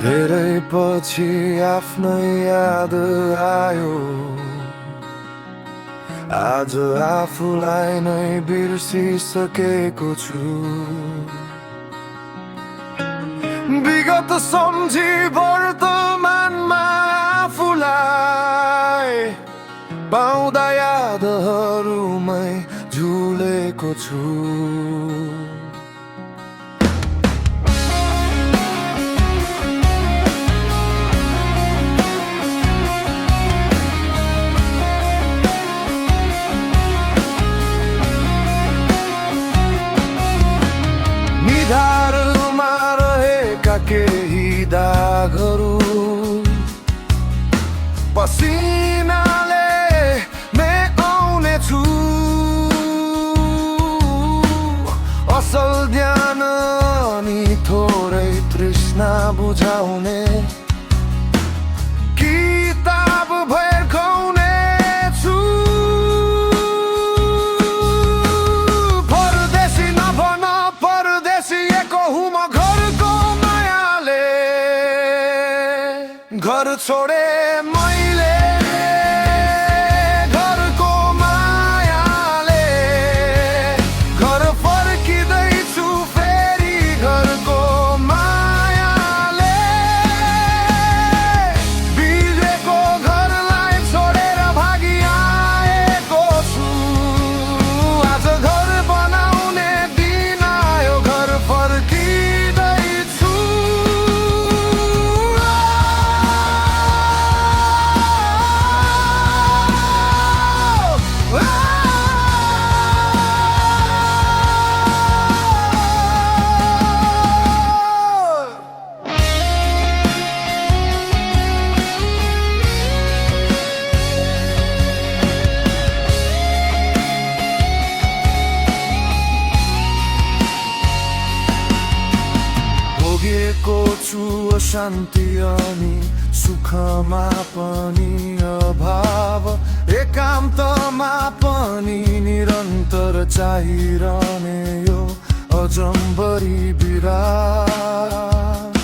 धेरै पछि आफ्नै याद आयो, आज आफूलाई नै बिर्सिसकेको छु। विगत सम्झी वर्तमानमा आफूलाई पाउँदा यादहरूमै झुलेको छु। निधारमा रहेका केही दागहरू पसिनाले मेटाउने छु। असल ध्यान अनि थोरै तृष्णा बुझाउने किताब भर्काउने छु। परदेशी नभन परदेशिएको हुँ म घरको मायाले, घर छोडे मैले घरको मायाले, घर फर्किँदैछु फेरि घरको मायाले। बिग्रेको घरलाई छोडेर भागी आएको छु, आज घर बनाउने दिन आयो, घर फर्किँदैछु। भोगेको छु अशान्ति अनि सुखमा पनि अभाव, एकान्तमा पनि निरन्तर चाहिरहने यो अजम्बरी बिराम।